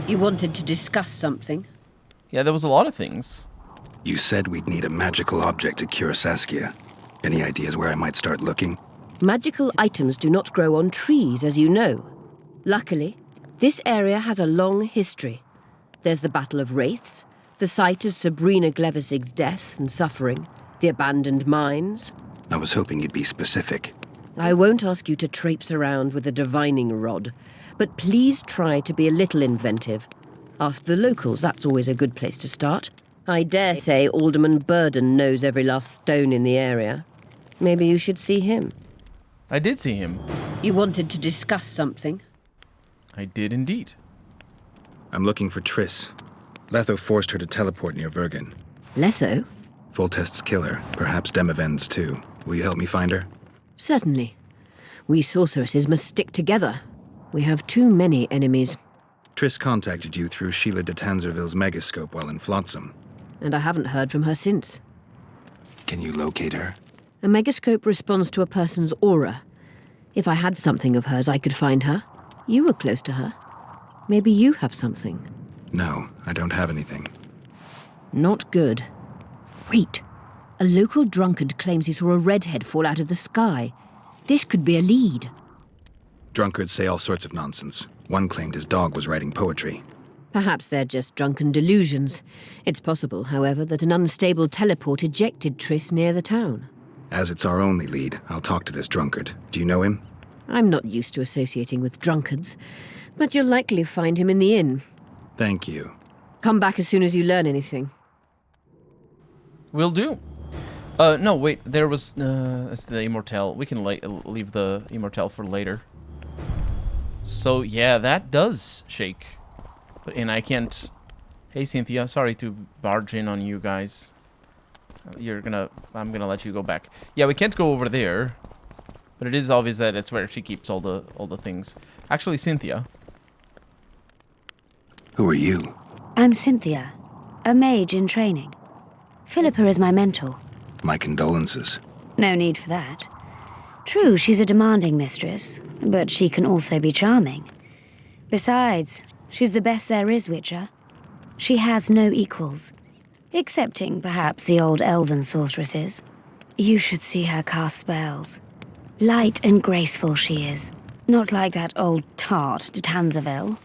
You wanted to discuss something? Yeah, there was a lot of things. You said we'd need a magical object to cure Saskia. Any ideas where I might start looking? Magical items do not grow on trees, as you know. Luckily, this area has a long history. There's the Battle of Wraiths, the site of Sabrina Glevisig's death and suffering, the abandoned mines. I was hoping you'd be specific. I won't ask you to traipse around with a divining rod, but please try to be a little inventive. Ask the locals, that's always a good place to start. I dare say Alderman Burden knows every last stone in the area. Maybe you should see him. I did see him. You wanted to discuss something? I did indeed. I'm looking for Triss. Letho forced her to teleport near Vergen. Letho? Voltest's killer, perhaps Demavend's too. Will you help me find her? Certainly. We sorceresses must stick together. We have too many enemies. Triss contacted you through Sheila de Tanzerville's megascope while in Flotsam. And I haven't heard from her since. Can you locate her? A megascope responds to a person's aura. If I had something of hers, I could find her. You were close to her. Maybe you have something. No, I don't have anything. Not good. Wait. A local drunkard claims he saw a redhead fall out of the sky. This could be a lead. Drunkards say all sorts of nonsense. One claimed his dog was writing poetry. Perhaps they're just drunken delusions. It's possible, however, that an unstable teleport ejected Triss near the town. As it's our only lead, I'll talk to this drunkard. Do you know him? I'm not used to associating with drunkards, but you'll likely find him in the inn. Thank you. Come back as soon as you learn anything. Will do. No, wait, there was, that's the Immortelle. We can leave the Immortelle for later. So, yeah, that does shake. And I can't... Hey, Cynthia, sorry to barge in on you guys. I'm gonna let you go back. Yeah, we can't go over there. But it is obvious that it's where she keeps all the things. Actually, Cynthia. Who are you? I'm Cynthia, a mage in training. Philippa is my mentor. My condolences. No need for that. True, she's a demanding mistress, but she can also be charming. Besides, she's the best there is, Witcher. She has no equals, excepting perhaps the old elven sorceresses. You should see her cast spells. Light and graceful she is, not like that old tart de Tanzerville.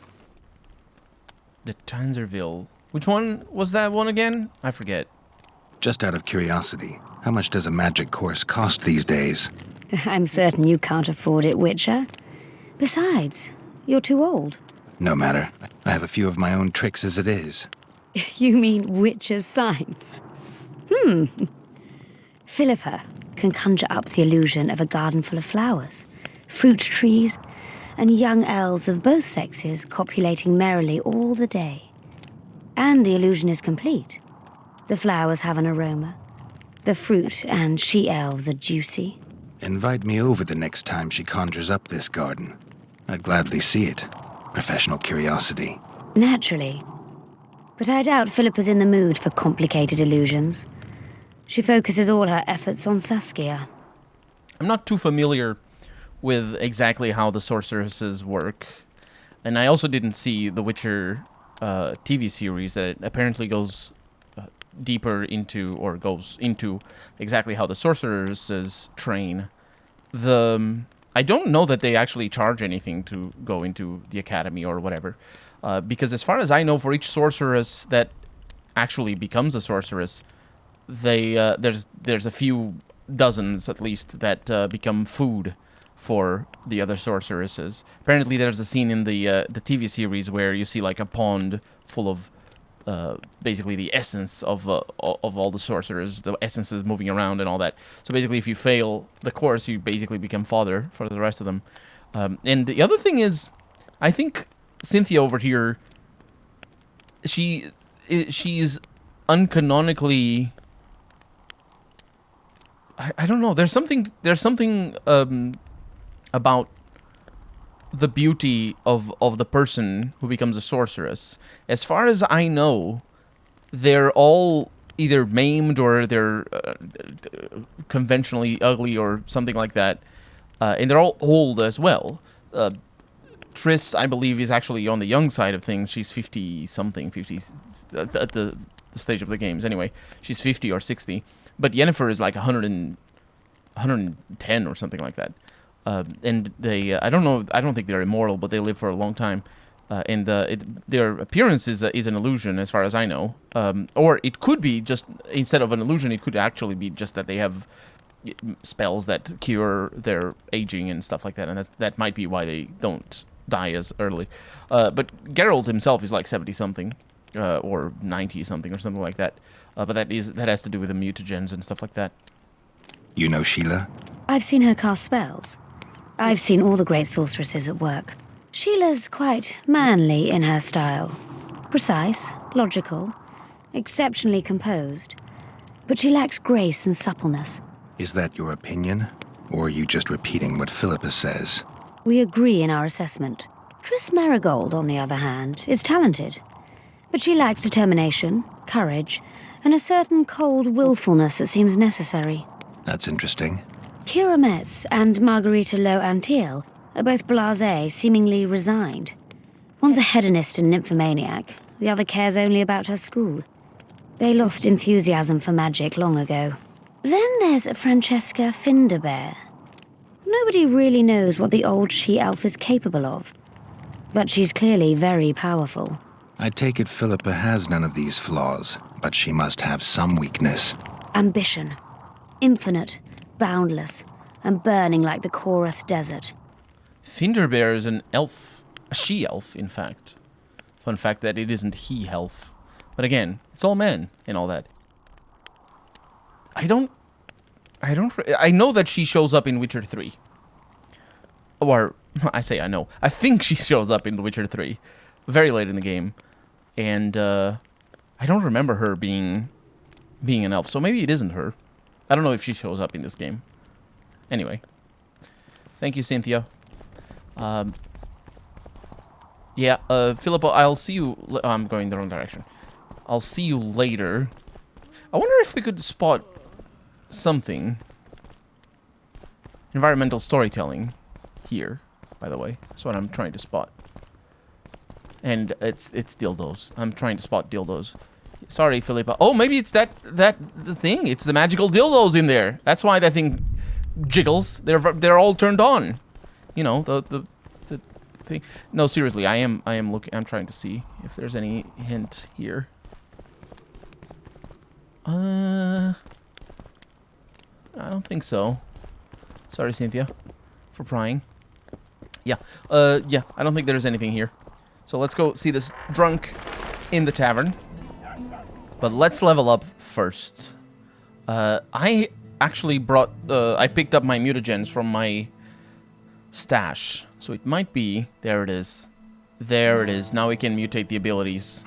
De Tanzerville. Which one was that one again? I forget. Just out of curiosity, how much does a magic course cost these days? I'm certain you can't afford it, Witcher. Besides, you're too old. No matter. I have a few of my own tricks as it is. You mean Witcher's signs? Philippa can conjure up the illusion of a garden full of flowers, fruit trees, and young elves of both sexes copulating merrily all the day. And the illusion is complete. The flowers have an aroma. The fruit and she-elves are juicy. Invite me over the next time she conjures up this garden. I'd gladly see it. Professional curiosity. Naturally. But I doubt Philippa's in the mood for complicated illusions. She focuses all her efforts on Saskia. I'm not too familiar with exactly how the sorceresses work. And I also didn't see the Witcher TV series that apparently goes deeper into, or goes into exactly how the sorceresses train. I don't know that they actually charge anything to go into the academy or whatever. Because as far as I know, for each sorceress that actually becomes a sorceress, there's a few dozens at least that become food for the other sorceresses. Apparently, there's a scene in the TV series where you see like a pond full of basically the essence of all the sorcerers, the essences moving around and all that. So basically, if you fail the course, you basically become fodder for the rest of them. And the other thing is, I think Cynthia over here, she's uncanonically. I don't know. There's something about the beauty of the person who becomes a sorceress. As far as I know, they're all either maimed or they're conventionally ugly or something like that, and they're all old as well. Triss, I believe, is actually on the young side of things. She's 50-something, 50 at the stage of the games. Anyway, she's 50 or 60. But Yennefer is like 110 or something like that. And they, I don't think they're immortal, but they live for a long time. And their appearance is an illusion, as far as I know. Or it could be just, instead of an illusion, it could actually be just that they have spells that cure their aging and stuff like that. And that might be why they don't die as early. But Geralt himself is like 70-something, or 90-something, or something like that. But that has to do with the mutagens and stuff like that. You know Sheila? I've seen her cast spells. I've seen all the great sorceresses at work. Sheila's quite manly in her style. Precise, logical, exceptionally composed. But she lacks grace and suppleness. Is that your opinion? Or are you just repeating what Philippa says? We agree in our assessment. Triss Marigold, on the other hand, is talented. But she lacks determination, courage, and a certain cold willfulness that seems necessary. That's interesting. Kira Metz and Margarita Lo-Antiel are both blasé, seemingly resigned. One's a hedonist and nymphomaniac, the other cares only about her school. They lost enthusiasm for magic long ago. Then there's Francesca Finderbear. Nobody really knows what the old she-elf is capable of, but she's clearly very powerful. I take it Philippa has none of these flaws, but she must have some weakness. Ambition. Infinite, boundless, and burning like the Korath Desert. Finderbear is an elf. A she-elf, in fact. Fun fact that it isn't he-elf. But again, it's all men and all that. I know that she shows up in Witcher 3. Or, I say I know. I think she shows up in The Witcher 3. Very late in the game. And, I don't remember her being an elf. So maybe it isn't her. I don't know if she shows up in this game. Anyway. Thank you, Cynthia. Yeah, Philippa, I'll see you... I'm going the wrong direction. I'll see you later. I wonder if we could spot something. Environmental storytelling here, by the way. That's what I'm trying to spot. And it's dildos. I'm trying to spot dildos. Sorry, Philippa. Oh, maybe it's the thing. It's the magical dildos in there. That's why that thing jiggles. They're all turned on. You know, the thing. No, seriously, I am looking. I'm trying to see if there's any hint here. I don't think so. Sorry, Cynthia, for prying. Yeah, yeah, I don't think there's anything here. So let's go see this drunk in the tavern. But let's level up first. I actually I picked up my mutagens from my stash. So it might be, there it is. There it is. Now we can mutate the abilities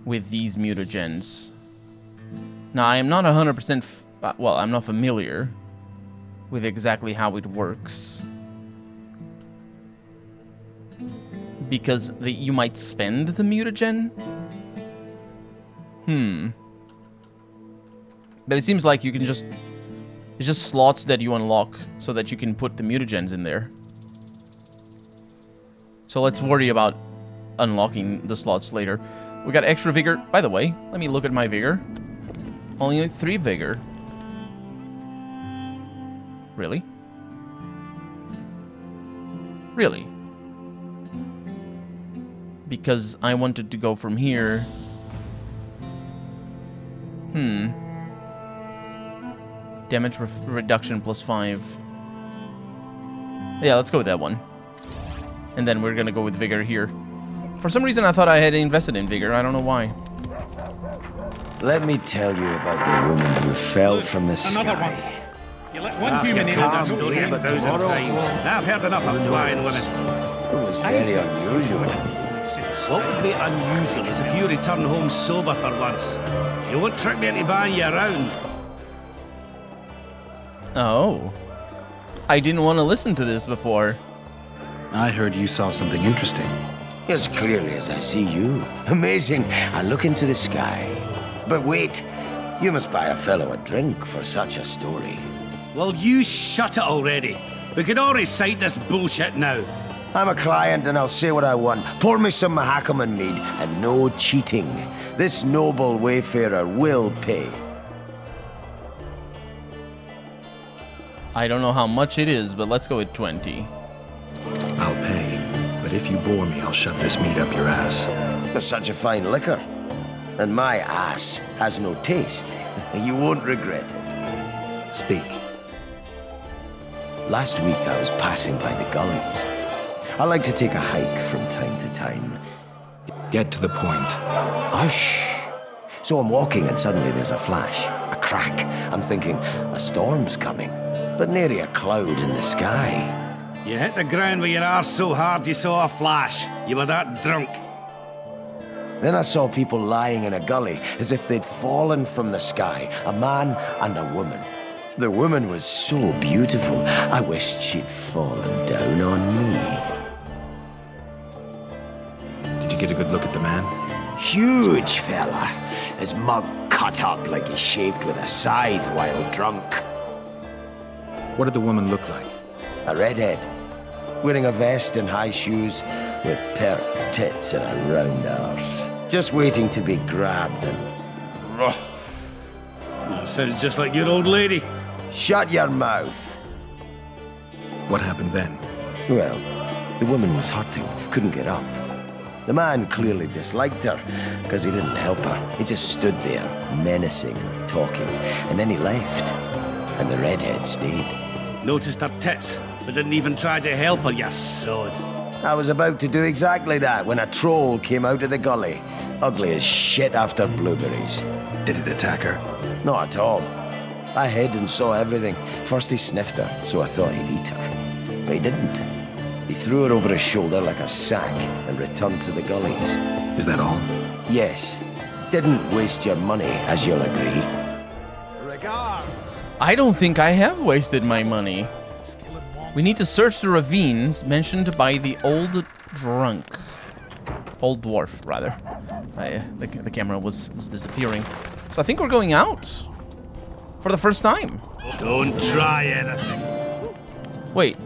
with these mutagens. Now, I am not 100%, well, I'm not familiar with exactly how it works. Because you might spend the mutagen? But it seems like you can just... It's just slots that you unlock so that you can put the mutagens in there. So let's worry about unlocking the slots later. We got extra vigor. By the way, let me look at my vigor. Only 3 vigor. Really? Really? Because I wanted to go from here. Damage reduction +5. Yeah, let's go with that one. And then we're gonna go with vigor here. For some reason, I thought I had invested in vigor. I don't know why. Let me tell you about the woman who fell from the sky. You let one human in a story 1,000 times. I've heard enough of flying women. It was very unusual. What would be unusual is if you return home sober for once. You won't trick me into buying you around. Oh. I didn't want to listen to this before. I heard you saw something interesting. As clearly as I see you. Amazing. I look into the sky. But wait, you must buy a fellow a drink for such a story. Well, you shut it already. We could all recite this bullshit now. I'm a client and I'll say what I want. Pour me some Mahakaman mead and no cheating. This noble wayfarer will pay. I don't know how much it is, but let's go with 20. I'll pay, but if you bore me, I'll shove this meat up your ass. There's such a fine liquor. And my ass has no taste. You won't regret it. Speak. Last week I was passing by the gullies. I like to take a hike from time to time. Get to the point. Hush! So I'm walking and suddenly there's a flash, a crack. I'm thinking, a storm's coming. But nary a cloud in the sky. You hit the ground with your arse so hard you saw a flash. You were that drunk. Then I saw people lying in a gully as if they'd fallen from the sky, a man and a woman. The woman was so beautiful, I wished she'd fallen down on me. Did you get a good look at the man? Huge fella, his mug cut up like he shaved with a scythe while drunk. What did the woman look like? A redhead, wearing a vest and high shoes, with pert tits and a round arse. Just waiting to be grabbed and... That sounds just like your old lady. Shut your mouth. What happened then? Well, the woman was hurting, couldn't get up. The man clearly disliked her, because he didn't help her. He just stood there, menacing and talking, and then he left. And the redhead stayed. Noticed her tits, but didn't even try to help her, you sod. I was about to do exactly that when a troll came out of the gully. Ugly as shit after blueberries. Did it attack her? Not at all. I hid and saw everything. First he sniffed her, so I thought he'd eat her. But he didn't. He threw her over his shoulder like a sack and returned to the gullies. Is that all? Yes. Didn't waste your money, as you'll agree. I don't think I have wasted my money. We need to search the ravines mentioned by the old drunk. Old dwarf, rather. The camera was disappearing. So I think we're going out. For the first time. Don't try anything. Wait.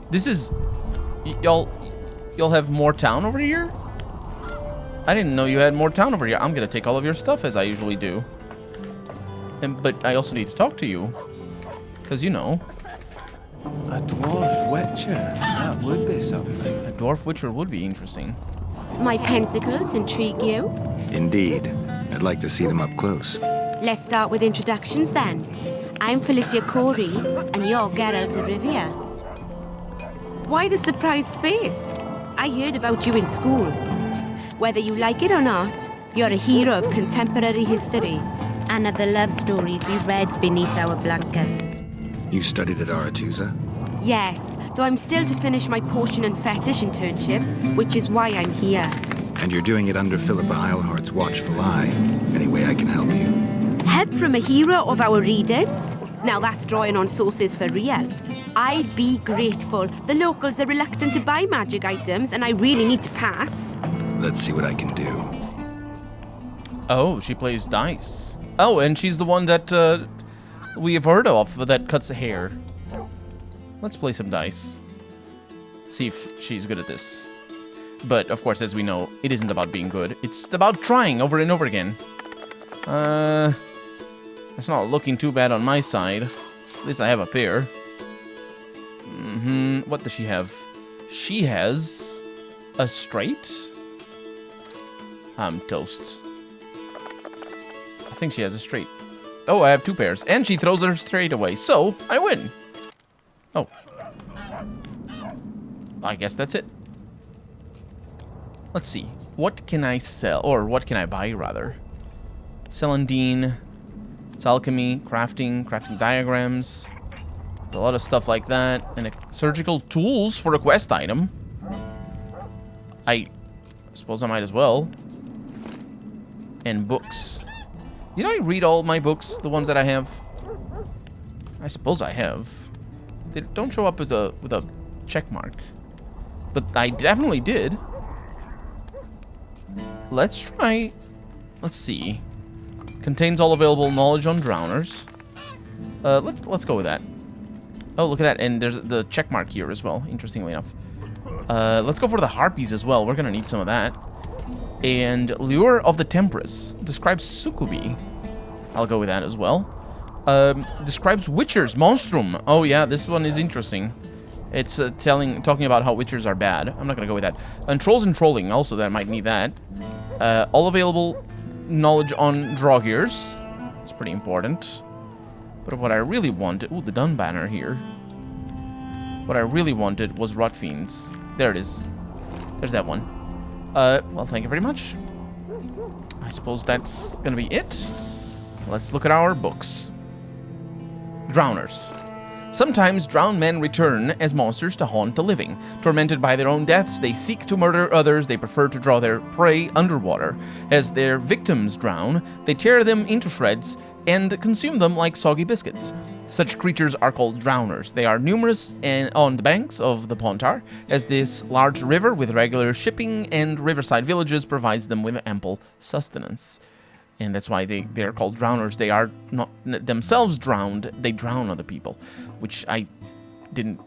This is... Y'all have more town over here? I didn't know you had more town over here. I'm gonna take all of your stuff as I usually do. But I also need to talk to you. Because, you know... A dwarf witcher? That would be something. A dwarf witcher would be interesting. My pentacles intrigue you? Indeed. I'd like to see them up close. Let's start with introductions then. I'm Felicia Corey, and you're Geralt of Rivia. Why the surprised face? I heard about you in school. Whether you like it or not, you're a hero of contemporary history and of the love stories we read beneath our blankets. You studied at Aretusa? Yes, though I'm still to finish my potion and fetish internship, which is why I'm here. And you're doing it under Philippa Eilhart's watchful eye. Any way I can help you? Help from a hero of our readings? Now that's drawing on sources for real. I'd be grateful. The locals are reluctant to buy magic items, and I really need to pass. Let's see what I can do. Oh, she plays dice. Oh, and she's the one that we have heard of that cuts hair. Let's play some dice. See if she's good at this. But, of course, as we know, it isn't about being good. It's about trying over and over again. It's not looking too bad on my side. At least I have a pair. What does she have? She has a straight. I'm toast. I think she has a straight. Oh, I have two pairs. And she throws her straight away. So, I win. Oh. I guess that's it. Let's see. What can I sell? Or what can I buy, rather? Celandine. It's alchemy, crafting diagrams. A lot of stuff like that. And surgical tools for a quest item. I suppose I might as well. And books. Did I read all my books? The ones that I have? I suppose I have. They don't show up with a check mark. But I definitely did. Let's try... Let's see. Contains all available knowledge on drowners. Let's go with that. Oh, look at that. And there's the check mark here as well, interestingly enough. Let's go for the harpies as well. We're going to need some of that. And Lure of the Temperess describes succubi. I'll go with that as well. Describes witchers, monstrum. Oh yeah, this one is interesting. It's talking about how witchers are bad. I'm not going to go with that. And trolls and trolling, also that might need that. All available knowledge on Draugrs. It's pretty important. But what I really wanted... Ooh, the Dun banner here. What I really wanted was Rot Fiends. There it is. There's that one. Well, thank you very much. I suppose that's gonna be it. Let's look at our books. Drowners. Sometimes drowned men return as monsters to haunt the living. Tormented by their own deaths, they seek to murder others. They prefer to draw their prey underwater. As their victims drown, they tear them into shreds and consume them like soggy biscuits. Such creatures are called drowners. They are numerous on the banks of the Pontar, as this large river with regular shipping and riverside villages provides them with ample sustenance. And that's why they're called drowners. They are not themselves drowned, they drown other people, which I didn't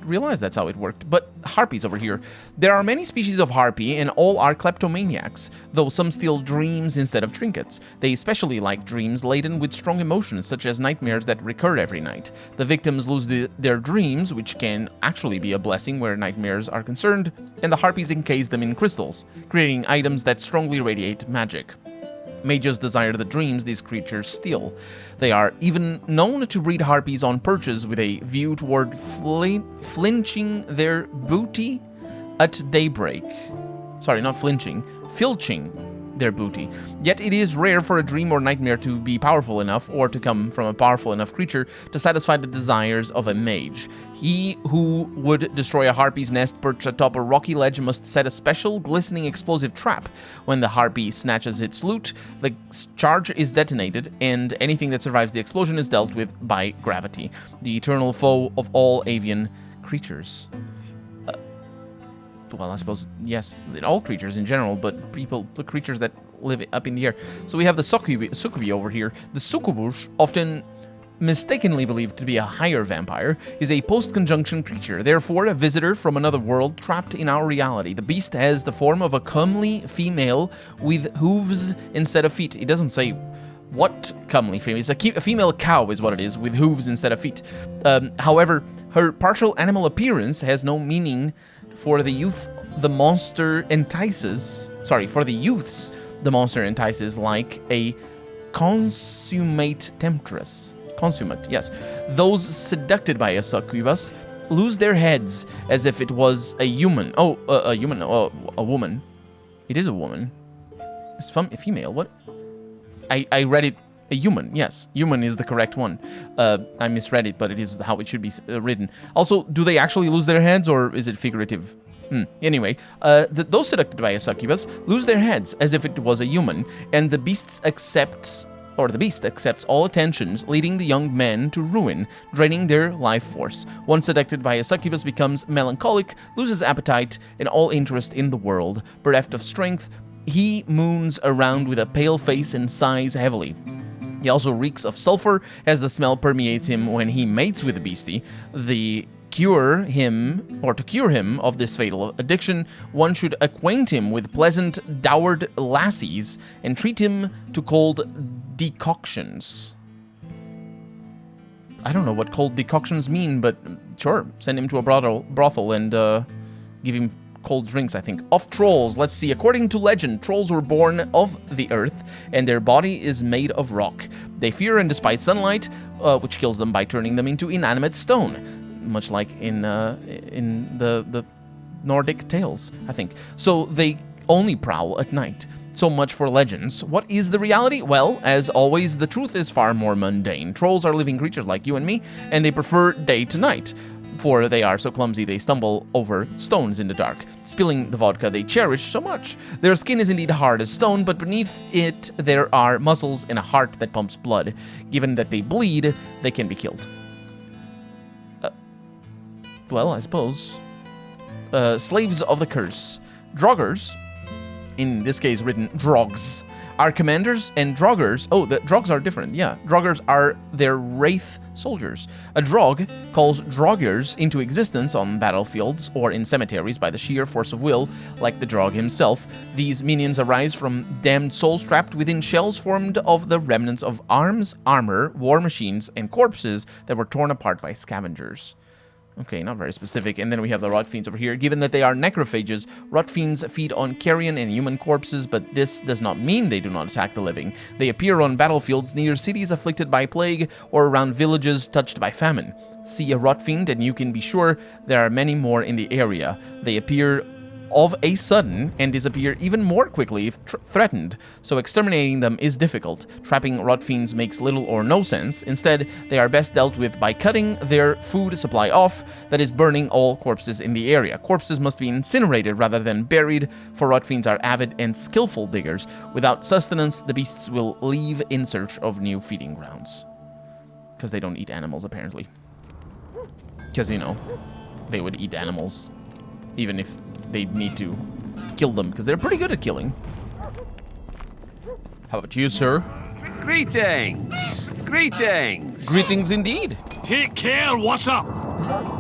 realize that's how it worked. But harpies over here. There are many species of harpy, and all are kleptomaniacs, though some steal dreams instead of trinkets. They especially like dreams laden with strong emotions, such as nightmares that recur every night. The victims lose their dreams, which can actually be a blessing where nightmares are concerned, and the harpies encase them in crystals, creating items that strongly radiate magic. Mages desire the dreams these creatures steal. They are even known to breed harpies on perches with a view toward flinching their booty at daybreak. Sorry, not flinching, filching their booty. Yet it is rare for a dream or nightmare to be powerful enough or to come from a powerful enough creature to satisfy the desires of a mage. He who would destroy a harpy's nest perched atop a rocky ledge must set a special, glistening explosive trap. When the harpy snatches its loot, the charge is detonated, and anything that survives the explosion is dealt with by gravity, the eternal foe of all avian creatures. Well, I suppose, yes, all creatures in general, but the creatures that live up in the air. So we have the succubi over here. The succubus, often mistakenly believed to be a higher vampire, is a post-conjunction creature, therefore a visitor from another world trapped in our reality. The beast has the form of a comely female with hooves instead of feet. It doesn't say what comely female. It's a female cow is what it is, with hooves instead of feet. However, her partial animal appearance has no meaning for the youth the monster entices. Sorry, for the youths the monster entices like a consummate temptress. Consummate, yes. Those seducted by a succubus lose their heads as if it was a human. Oh, a human. Oh, a woman. It is a woman. It's a female. What? I read it. A human. Yes, human is the correct one. I misread it, but it is how it should be written. Also, do they actually lose their heads, or is it figurative? Anyway, those seducted by a succubus lose their heads as if it was a human, and the beast accepts all attentions, leading the young men to ruin, draining their life force. Once seducted by a succubus becomes melancholic, loses appetite and all interest in the world. Bereft of strength, he moons around with a pale face and sighs heavily. He also reeks of sulfur as the smell permeates him when he mates with the beastie. To cure him of this fatal addiction, one should acquaint him with pleasant dowered lassies and treat him to cold decoctions. I don't know what cold decoctions mean, but sure, send him to a brothel and give him cold drinks, I think. Of trolls, let's see. According to legend, trolls were born of the earth, and their body is made of rock. They fear and despise sunlight, which kills them by turning them into inanimate stone, much like in the Nordic tales, I think. So they only prowl at night. So much for legends. What is the reality? Well, as always, the truth is far more mundane. Trolls are living creatures like you and me, and they prefer day to night. For they are so clumsy they stumble over stones in the dark, spilling the vodka they cherish so much. Their skin is indeed hard as stone, but beneath it there are muscles and a heart that pumps blood. Given that they bleed, they can be killed. Well, I suppose. Slaves of the curse. Draugrs, in this case written drogs, Our commanders and Droggers... Oh, the Drogs are different, yeah. Droggers are their Wraith soldiers. A Drog calls Droggers into existence on battlefields or in cemeteries by the sheer force of will, like the Drog himself. These minions arise from damned souls trapped within shells formed of the remnants of arms, armor, war machines, and corpses that were torn apart by scavengers. Okay, not very specific. And then we have the Rot Fiends over here. Given that they are necrophages, Rot Fiends feed on carrion and human corpses, but this does not mean they do not attack the living. They appear on battlefields near cities afflicted by plague or around villages touched by famine. See a Rot Fiend and you can be sure there are many more in the area. They appear of a sudden and disappear even more quickly if threatened, so exterminating them is difficult. Trapping Rot Fiends makes little or no sense. Instead, they are best dealt with by cutting their food supply off, that is, burning all corpses in the area. Corpses must be incinerated rather than buried, for Rot Fiends are avid and skillful diggers. Without sustenance, the beasts will leave in search of new feeding grounds. Because they don't eat animals, apparently. Because, you know, they would eat animals, even if they need to kill them, because they're pretty good at killing. How about you, sir? Greetings! Greetings! Greetings indeed. Take care, what's up?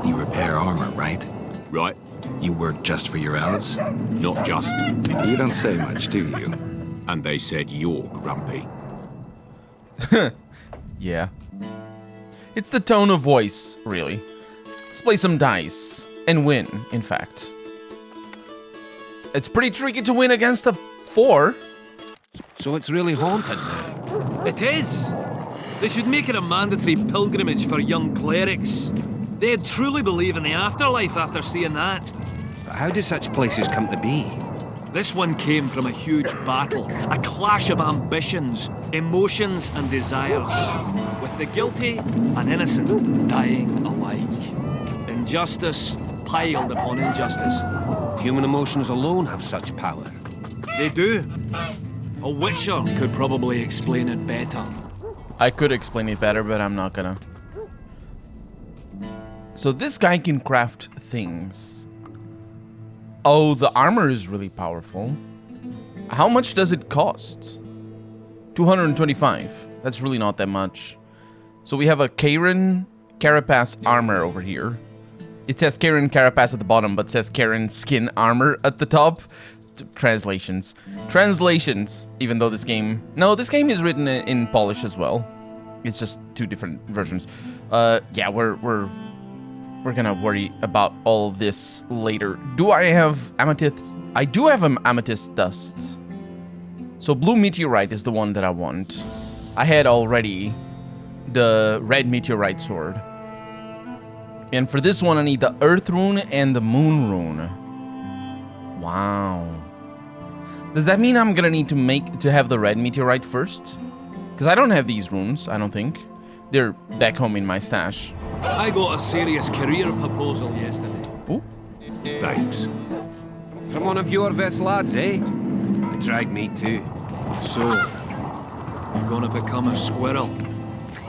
You repair armor, right? Right, You work just for your elves? not just. You don't say much, do you? And they said you're grumpy. Yeah. It's the tone of voice, really. Let's play some dice. And win, in fact. It's pretty tricky to win against a 4. So it's really haunted now? It is. They should make it a mandatory pilgrimage for young clerics. They'd truly believe in the afterlife after seeing that. But how do such places come to be? This one came from a huge battle, a clash of ambitions, emotions and desires, with the guilty and innocent dying alike. Injustice piled upon injustice. Human emotions alone have such power. They do. A witcher could probably explain it better. I could explain it better, but I'm not gonna. So this guy can craft things. Oh, the armor is really powerful. How much does it cost? 225. That's really not that much. So we have a Karen Carapace armor over here. It says Karen Carapace at the bottom, but says Karen Skin Armor at the top. Translations. Translations, even though this game... No, this game is written in Polish as well. It's just 2 different versions. Yeah, we're gonna worry about all this later. Do I have amethyst? I do have amethyst dusts. So blue meteorite is the one that I want. I had already the red meteorite sword. And for this one, I need the earth rune and the moon rune. Wow. Does that mean I'm gonna need to have the red meteorite first? Because I don't have these runes, I don't think. They're back home in my stash. I got a serious career proposal yesterday. Ooh. Thanks. From one of your vest lads, eh? It dragged me too. So, you're gonna become a squirrel?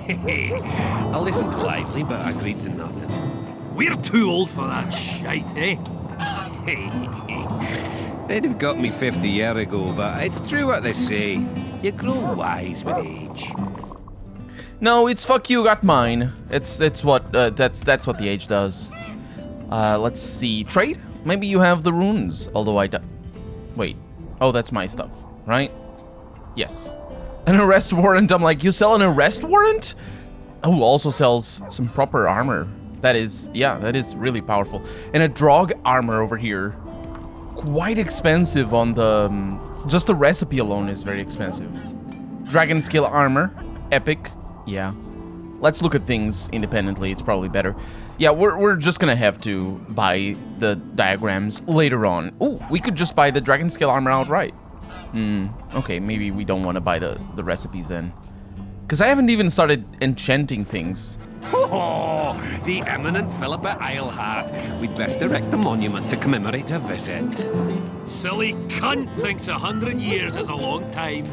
I listened politely, but I agreed to nothing. We're too old for that shite, eh? They'd have got me 50 years ago, but it's true what they say. You grow wise with age. No, it's fuck you, got mine. It's what that's what the age does. Let's see, trade. Maybe you have the runes. Although I wait. Oh, that's my stuff, right? Yes. An arrest warrant. I'm like, you sell an arrest warrant? Oh, also sells some proper armor. That is, yeah, that is really powerful. And a Drog armor over here. Quite expensive on the... just the recipe alone is very expensive. Dragon skill armor. Epic. Yeah. Let's look at things independently. It's probably better. Yeah, we're just gonna have to buy the diagrams later on. Oh, we could just buy the dragon scale armor outright. Okay, maybe we don't want to buy the recipes then. Because I haven't even started enchanting things. Oh, the eminent Philippa Eilhart. We'd best erect a monument to commemorate her visit. Silly cunt thinks 100 years is a long time.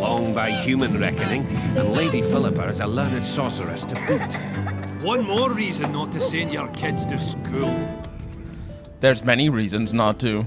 Long by human reckoning, and Lady Philippa is a learned sorceress to boot. One more reason not to send your kids to school. There's many reasons not to.